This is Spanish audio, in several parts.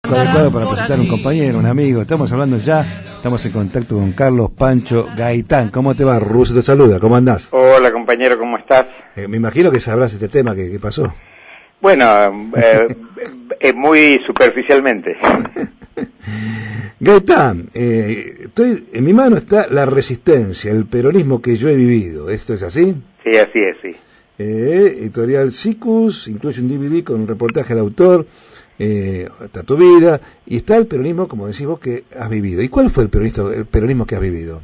Adecuado para presentar un compañero, un amigo. Estamos hablando ya, estamos en contacto con Carlos Pancho Gaitán. ¿Cómo te va? Ruso te saluda, ¿cómo andás? Hola compañero, ¿cómo estás? Me imagino que sabrás este tema que pasó. Bueno, muy superficialmente. Gaitán, en mi mano está La Resistencia, el peronismo que yo he vivido. ¿Esto es así? Sí, así es, sí. Editorial Sicus, incluye un DVD con un reportaje al autor. Está tu vida y está el peronismo, como decís vos, que has vivido. ¿Y cuál fue el peronismo que has vivido?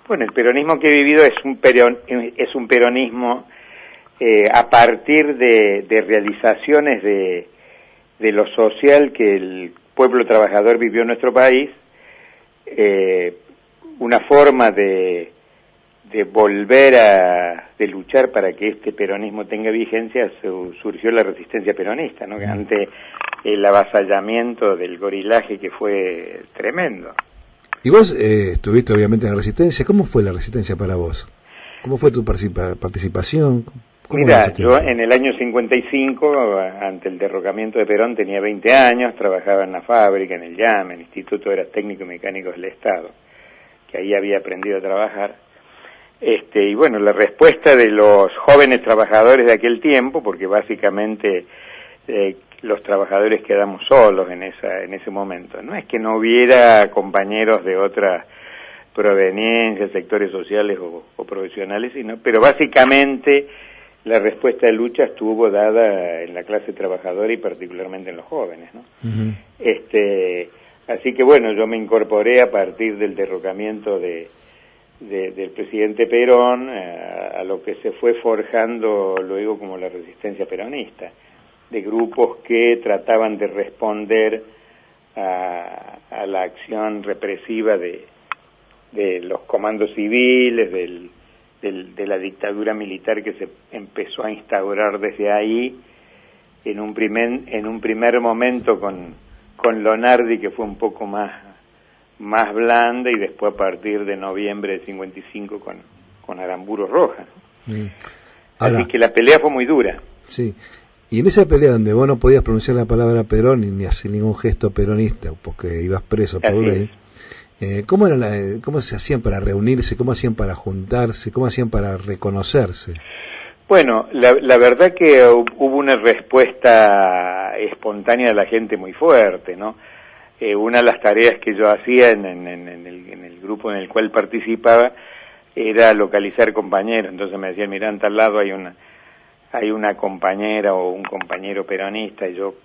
Bueno, el peronismo que he vivido es un peronismo a partir de realizaciones de lo social que el pueblo trabajador vivió en nuestro país, una forma de volver de luchar para que este peronismo tenga vigencia. Surgió la resistencia peronista, ¿no? Ante el avasallamiento del gorilaje, que fue tremendo. Y vos estuviste obviamente en la resistencia. ¿Cómo fue la resistencia para vos? ¿Cómo fue tu participación? Mira, yo en el año 55, ante el derrocamiento de Perón, tenía 20 años, trabajaba en la fábrica, en el IAM, el Instituto de Técnicos y Mecánicos del Estado, que ahí había aprendido a trabajar. Y bueno, la respuesta de los jóvenes trabajadores de aquel tiempo, porque básicamente los trabajadores quedamos solos en ese momento. No es que no hubiera compañeros de otras proveniencias, sectores sociales o profesionales, pero básicamente la respuesta de lucha estuvo dada en la clase trabajadora y particularmente en los jóvenes, ¿no? Uh-huh. Así que bueno, yo me incorporé a partir del derrocamiento del presidente Perón a lo que se fue forjando luego como la resistencia peronista, de grupos que trataban de responder a la acción represiva de los comandos civiles, de la dictadura militar que se empezó a instaurar desde ahí, en un primer momento con Lonardi, que fue un poco más blanda, y después a partir de noviembre de 55 con Aramburu Rojas. Así que la pelea fue muy dura. Sí. Y en esa pelea donde vos no podías pronunciar la palabra Perón ni hacer ningún gesto peronista, porque ibas preso por ley, ¿cómo se hacían para reunirse? ¿Cómo hacían para juntarse? ¿Cómo hacían para reconocerse? Bueno, la verdad que hubo una respuesta espontánea de la gente muy fuerte, ¿no? Una de las tareas que yo hacía en el grupo en el cual participaba era localizar compañeros. Entonces me decían, mirá, en tal lado hay una compañera o un compañero peronista, y yo,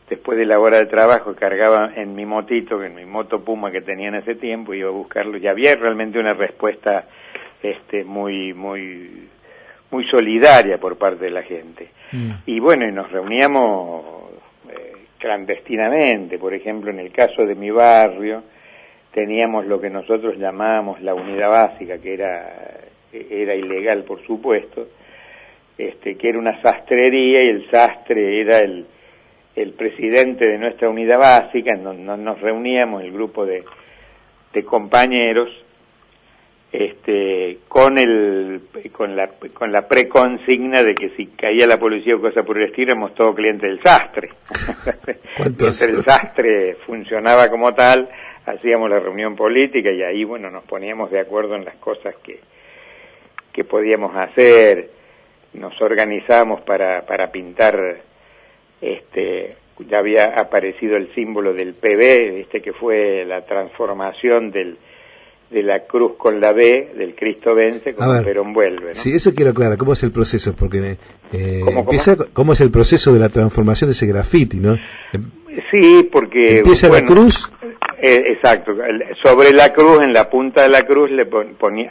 después de la hora de trabajo, cargaba en mi motito, en mi moto Puma que tenía en ese tiempo, iba a buscarlo, y había realmente una respuesta muy solidaria por parte de la gente. Y bueno, y nos reuníamos clandestinamente. Por ejemplo, en el caso de mi barrio, teníamos lo que nosotros llamábamos la unidad básica, que era ilegal, por supuesto, que era una sastrería, y el sastre era el presidente de nuestra unidad básica. Nos reuníamos el grupo de compañeros, con la preconsigna de que si caía la policía o cosa por el estilo, éramos todos clientes del sastre. Mientras el sastre funcionaba como tal, hacíamos la reunión política, y ahí, bueno, nos poníamos de acuerdo en las cosas que podíamos hacer. Nos organizamos para pintar, ya había aparecido el símbolo del PB, que fue la transformación de la cruz con la B, del Cristo vence, como Perón vuelve, ¿no? Sí, eso quiero aclarar. ¿Cómo es el proceso? Porque ¿Cómo es el proceso de la transformación de ese graffiti, no? Sí, porque empieza la cruz. Exacto. Sobre la cruz, en la punta de la cruz,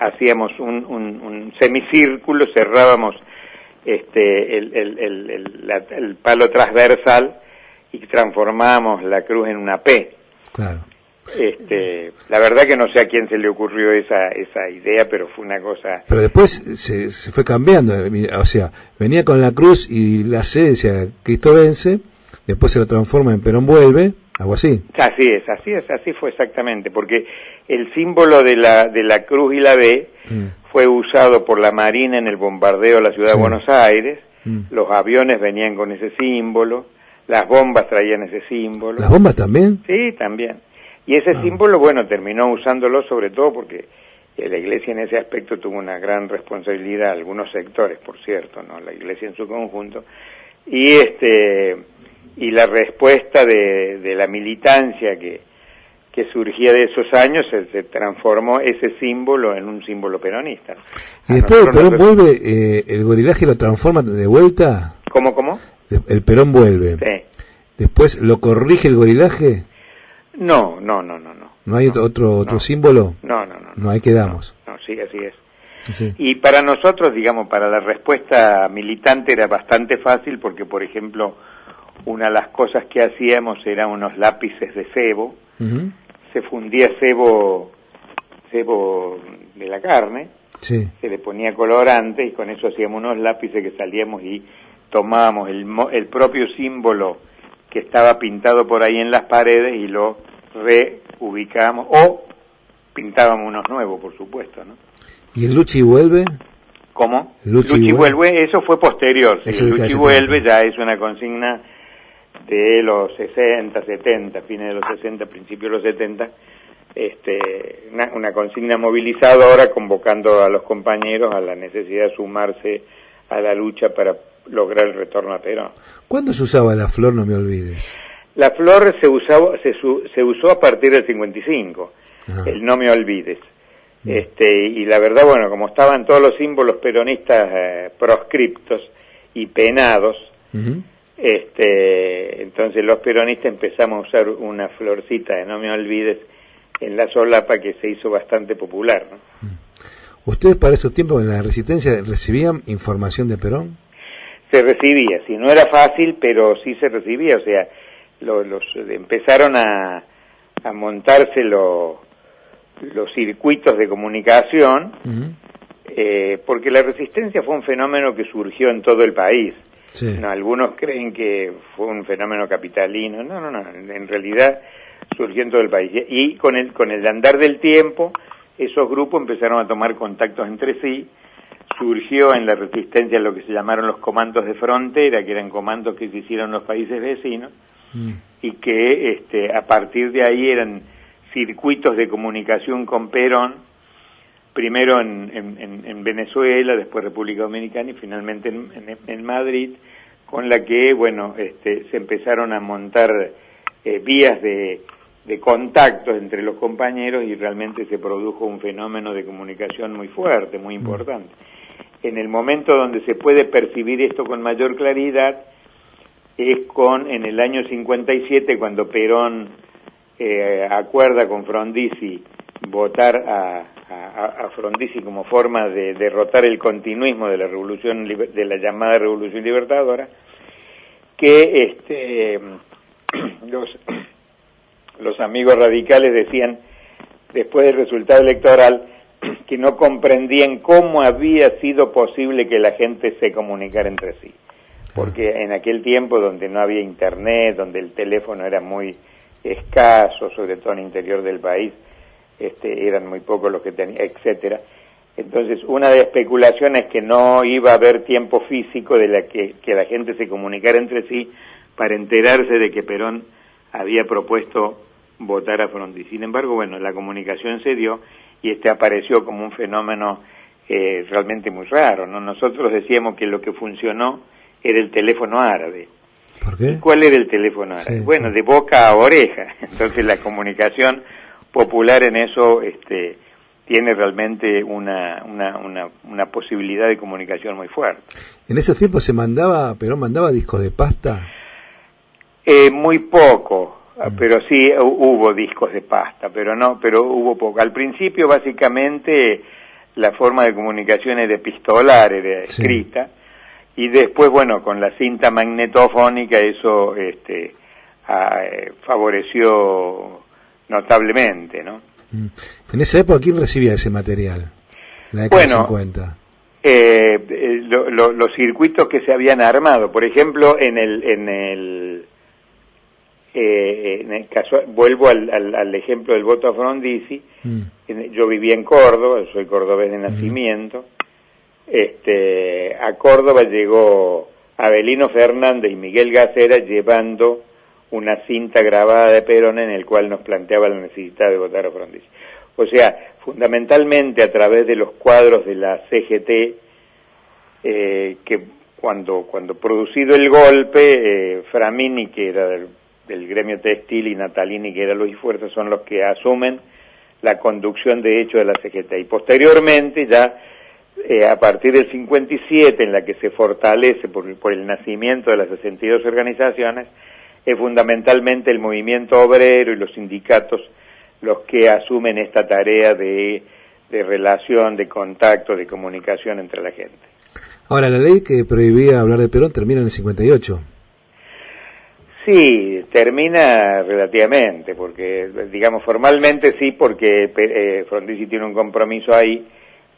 hacíamos un semicírculo, cerrábamos el palo transversal y transformábamos la cruz en una P. Claro. La verdad que no sé a quién se le ocurrió esa idea, pero fue una cosa... Pero después se fue cambiando, o sea, venía con la cruz y la C decía Cristo vence, después se lo transforma en Perón vuelve, algo así. Así fue exactamente, porque el símbolo de la cruz y la B fue usado por la Marina en el bombardeo de la ciudad de Buenos Aires. Los aviones venían con ese símbolo, Las bombas traían ese símbolo. ¿Las bombas también? Sí, también. Y ese símbolo, bueno, terminó usándolo sobre todo porque la Iglesia en ese aspecto tuvo una gran responsabilidad, algunos sectores, por cierto, no la Iglesia en su conjunto, y la respuesta de la militancia que surgía de esos años se transformó ese símbolo en un símbolo peronista. Y después el Perón vuelve, el gorilaje lo transforma de vuelta. ¿Cómo? El Perón vuelve. Sí. Después lo corrige el gorilaje. No. ¿No hay otro símbolo? No. No, ahí quedamos. No, sí, así es. Sí. Y para nosotros, digamos, para la respuesta militante era bastante fácil porque, por ejemplo, una de las cosas que hacíamos eran unos lápices de cebo. Uh-huh. Se fundía cebo de la carne, sí. Se le ponía colorante y con eso hacíamos unos lápices que salíamos y tomábamos el propio símbolo que estaba pintado por ahí en las paredes y lo reubicábamos o pintábamos unos nuevos, por supuesto, ¿no? ¿Y el Luchi vuelve? ¿Cómo? Luchi vuelve, eso fue posterior. Eso el Luchi vuelve ya es una consigna de los 60, 70, fines de los 60, principios de los 70, una consigna movilizadora convocando a los compañeros a la necesidad de sumarse a la lucha para lograr el retorno a Perón. ¿Cuándo se usaba la flor, no me olvides? La flor se usó a partir del 55, el no me olvides. Y la verdad, bueno, como estaban todos los símbolos peronistas proscriptos y penados, uh-huh. Entonces los peronistas empezamos a usar una florcita de no me olvides en la solapa que se hizo bastante popular, ¿no? ¿Ustedes para esos tiempos en la Resistencia recibían información de Perón? Se recibía, sí, no era fácil, pero sí se recibía, o sea, empezaron a montarse los circuitos de comunicación, uh-huh. Porque la Resistencia fue un fenómeno que surgió en todo el país. Sí. No, algunos creen que fue un fenómeno capitalino, no, en realidad surgió en todo el país. Y con el andar del tiempo, esos grupos empezaron a tomar contactos entre sí, surgió en la Resistencia lo que se llamaron los comandos de frontera, que eran comandos que se hicieron los países vecinos, y que a partir de ahí eran circuitos de comunicación con Perón, primero en Venezuela, después República Dominicana y finalmente en Madrid, con la que, bueno, se empezaron a montar vías de contactos entre los compañeros y realmente se produjo un fenómeno de comunicación muy fuerte, muy importante. En el momento donde se puede percibir esto con mayor claridad es en el año 57, cuando Perón acuerda con Frondizi votar a Frondizi como forma de derrotar el continuismo de la revolución, de la llamada Revolución Libertadora, que los amigos radicales decían, después del resultado electoral, que no comprendían cómo había sido posible que la gente se comunicara entre sí. Porque en aquel tiempo donde no había internet, donde el teléfono era muy escaso, sobre todo en el interior del país, eran muy pocos los que tenían, etcétera. Entonces, una de las especulaciones es que no iba a haber tiempo físico de la que la gente se comunicara entre sí para enterarse de que Perón había propuesto votar a Frondizi. Sin embargo, bueno, la comunicación se dio y apareció como un fenómeno realmente muy raro, ¿no? Nosotros decíamos que lo que funcionó era el teléfono árabe. ¿Por qué? ¿Y cuál era el teléfono árabe? Sí, bueno, de boca a oreja. Entonces la comunicación popular en eso tiene realmente una posibilidad de comunicación muy fuerte. ¿En esos tiempos Perón mandaba discos de pasta? Muy poco, pero sí hubo discos de pasta, pero hubo poco. Al principio básicamente la forma de comunicación era epistolar, era escrita, y después, bueno, con la cinta magnetofónica eso favoreció notablemente, ¿no? En esa época, ¿quién recibía ese material? En la década de 50. Los circuitos que se habían armado, por ejemplo, en el caso, vuelvo al ejemplo del voto a Frondizi. Yo vivía en Córdoba, soy cordobés de nacimiento. A Córdoba llegó Avelino Fernández y Miguel Gacera llevando una cinta grabada de Perón en el cual nos planteaba la necesidad de votar a Frondizi. O sea, fundamentalmente a través de los cuadros de la CGT, que cuando producido el golpe, Framini, que era del gremio textil, y Natalini, que era Luis Fuerza, son los que asumen la conducción de hecho de la CGT. Y posteriormente, ya a partir del 57, en la que se fortalece por el nacimiento de las 62 organizaciones, es fundamentalmente el movimiento obrero y los sindicatos los que asumen esta tarea de relación, de contacto, de comunicación entre la gente. Ahora, la ley que prohibía hablar de Perón termina en el 58. Sí, termina relativamente, porque, digamos, formalmente sí, porque Frondizi tiene un compromiso ahí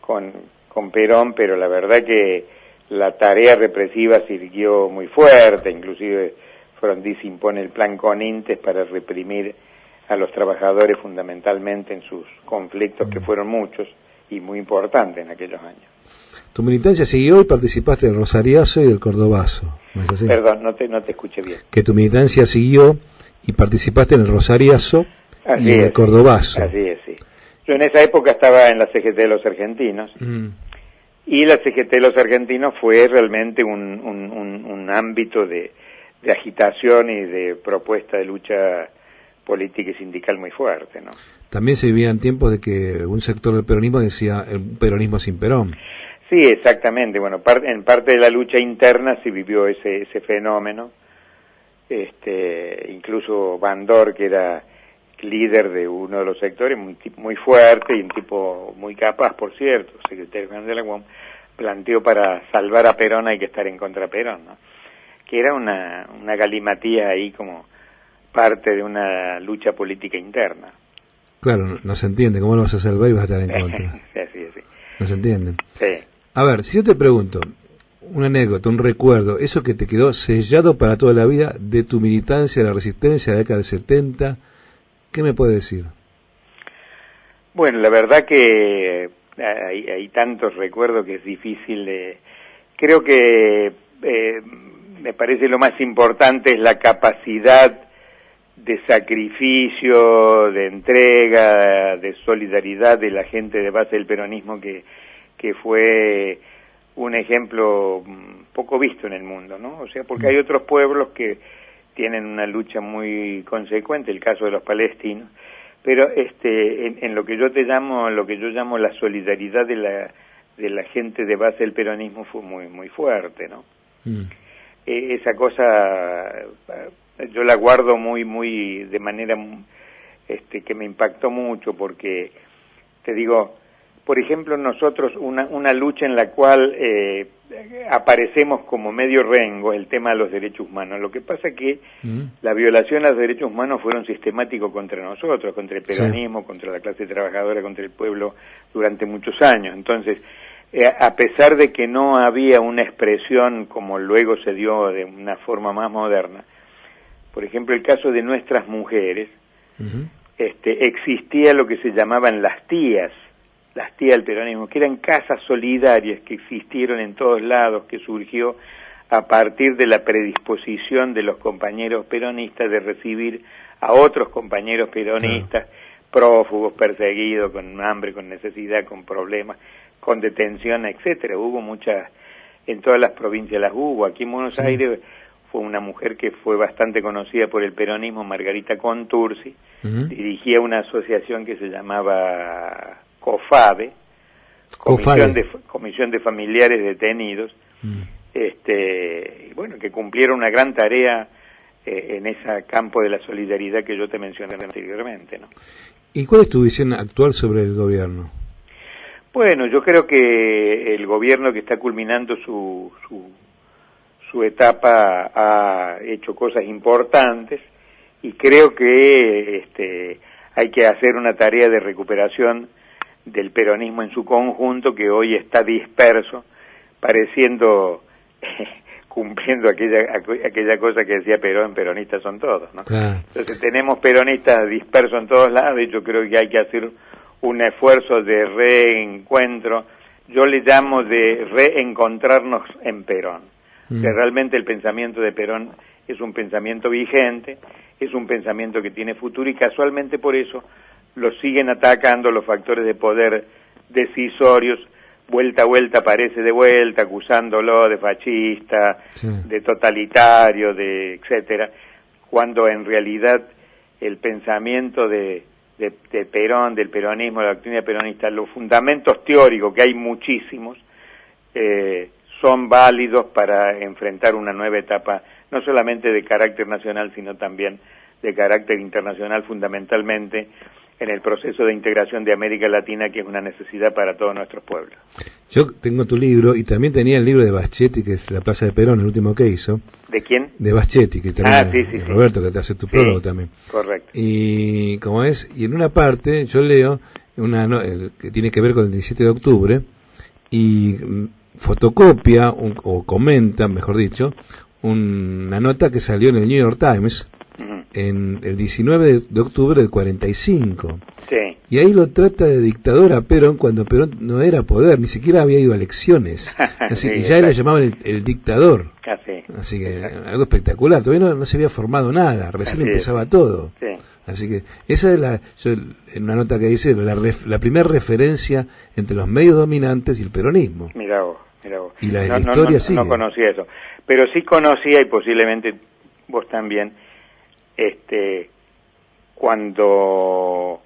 con Perón, pero la verdad que la tarea represiva siguió muy fuerte, inclusive Frondizi impone el plan Conintes para reprimir a los trabajadores fundamentalmente en sus conflictos, que fueron muchos y muy importantes en aquellos años. Tu militancia siguió y participaste del Rosariazo y del Cordobazo, ¿no es así? Perdón, no te escuché bien. Que tu militancia siguió y participaste en el Rosariazo y en el Cordobazo. Así es, sí. Yo en esa época estaba en la CGT de los Argentinos, y la CGT de los Argentinos fue realmente un ámbito de agitación y de propuesta de lucha política y sindical muy fuerte, ¿no? También se vivían tiempos de que un sector del peronismo decía el peronismo sin Perón. Sí, exactamente. Bueno, en parte de la lucha interna se vivió ese fenómeno. Incluso Bandor, que era líder de uno de los sectores, muy fuerte y un tipo muy capaz, por cierto, secretario general de la UOM, planteó: para salvar a Perón hay que estar en contra de Perón, ¿no? Que era una galimatía ahí, como parte de una lucha política interna. Claro, no se entiende, ¿cómo lo vas a salvar y vas a estar en contra? Sí. No se entiende. Sí. A ver, si yo te pregunto, una anécdota, un recuerdo, eso que te quedó sellado para toda la vida de tu militancia, de la resistencia de la década del 70, ¿qué me puedes decir? Bueno, la verdad que hay tantos recuerdos que es difícil de... Creo que me parece lo más importante es la capacidad de sacrificio, de entrega, de solidaridad de la gente de base del peronismo, que fue un ejemplo poco visto en el mundo, ¿no? O sea, porque hay otros pueblos que tienen una lucha muy consecuente, el caso de los palestinos, pero en lo que yo llamo la solidaridad de la gente de base del peronismo fue muy fuerte, ¿no? Esa cosa yo la guardo muy de manera que me impactó mucho, porque te digo, por ejemplo, nosotros una lucha en la cual aparecemos como medio rengo, el tema de los derechos humanos. Lo que pasa es que la violación a los derechos humanos fueron sistemáticos contra nosotros, contra el peronismo, sí, contra la clase trabajadora, contra el pueblo durante muchos años. Entonces, a pesar de que no había una expresión como luego se dio de una forma más moderna, por ejemplo, el caso de nuestras mujeres, existía lo que se llamaban las tías del peronismo, que eran casas solidarias que existieron en todos lados, que surgió a partir de la predisposición de los compañeros peronistas de recibir a otros compañeros peronistas, prófugos, perseguidos, con hambre, con necesidad, con problemas, con detención, etcétera. Hubo muchas, en todas las provincias las hubo. Aquí en Buenos Aires fue una mujer que fue bastante conocida por el peronismo, Margarita Contursi, dirigía una asociación que se llamaba COFADE, Comisión de Familiares Detenidos, bueno, que cumplieron una gran tarea en ese campo de la solidaridad que yo te mencioné anteriormente, ¿no? ¿Y cuál es tu visión actual sobre el gobierno? Bueno, yo creo que el gobierno que está culminando su etapa ha hecho cosas importantes, y creo que hay que hacer una tarea de recuperación del peronismo en su conjunto, que hoy está disperso, pareciendo cumpliendo aquella cosa que decía Perón: peronistas son todos, ¿no? Claro. Entonces tenemos peronistas dispersos en todos lados, y yo creo que hay que hacer un esfuerzo de reencuentro. Yo le llamo de reencontrarnos en Perón. Que realmente el pensamiento de Perón es un pensamiento vigente, es un pensamiento que tiene futuro y casualmente por eso lo siguen atacando los factores de poder decisorios, vuelta a vuelta aparece de vuelta acusándolo de fascista, de totalitario, de etcétera, cuando en realidad el pensamiento de Perón, del peronismo, de la doctrina peronista, los fundamentos teóricos, que hay muchísimos, son válidos para enfrentar una nueva etapa, no solamente de carácter nacional, sino también de carácter internacional, fundamentalmente en el proceso de integración de América Latina, que es una necesidad para todos nuestros pueblos. Yo tengo tu libro, y también tenía el libro de Baschetti, que es La Plaza de Perón, el último que hizo. ¿De quién? De Baschetti, que también sí, Roberto, que te hace tu prólogo también. Correcto. Y como es, y en una parte yo leo que tiene que ver con el 17 de octubre, y fotocopia, o comenta, mejor dicho, una nota que salió en el New York Times, en el 19 de octubre del 45. Sí. Y ahí lo trata de dictador a Perón cuando Perón no era poder, ni siquiera había ido a elecciones. Así que ya le llamaban el dictador. Así que algo espectacular. Todavía no se había formado nada, recién empezaba todo. Sí. Así que esa es en una nota que dice la primera referencia entre los medios dominantes y el peronismo. Mirá vos. Y la historia sigue. No conocía eso, pero sí conocía, y posiblemente vos también, cuando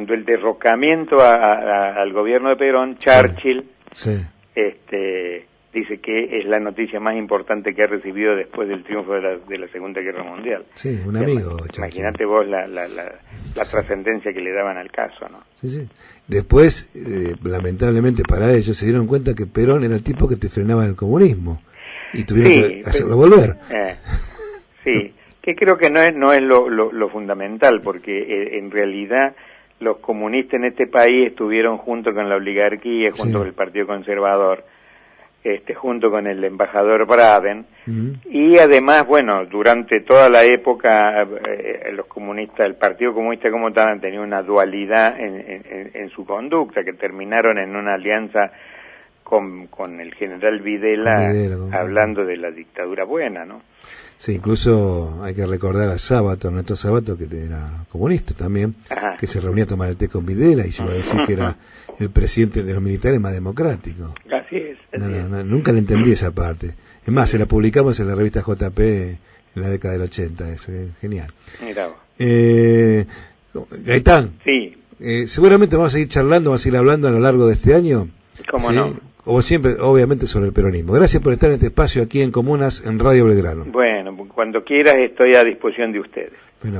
el derrocamiento al gobierno de Perón, Churchill dice que es la noticia más importante que ha recibido después del triunfo de la Segunda Guerra Mundial. Sí, un amigo. Imagínate vos la trascendencia que le daban al caso, ¿no? Sí. Después, lamentablemente para ellos, se dieron cuenta que Perón era el tipo que te frenaba el comunismo y tuvieron que hacerlo volver. Sí, que creo que no es lo fundamental, porque en realidad los comunistas en este país estuvieron junto con la oligarquía, junto con el Partido Conservador, junto con el embajador Braden, y además, bueno, durante toda la época los comunistas, el Partido Comunista como tal, han tenido una dualidad en su conducta, que terminaron en una alianza con el general Videla, hablando de la dictadura buena, ¿no? Sí, incluso hay que recordar a Sábato, Ernesto Sábato, que era comunista también, que se reunía a tomar el té con Videla y llegó a decir que era el presidente de los militares más democrático. Así es. Nunca le entendí esa parte. Es más, se la publicamos en la revista JP en la década del 80, es genial. Mirá vos. Gaitán. Sí. Seguramente vamos a seguir charlando, vamos a ir hablando a lo largo de este año. ¿Cómo no? Como siempre, obviamente, sobre el peronismo. Gracias por estar en este espacio aquí en Comunas, en Radio Belgrano. Bueno, cuando quieras estoy a disposición de ustedes.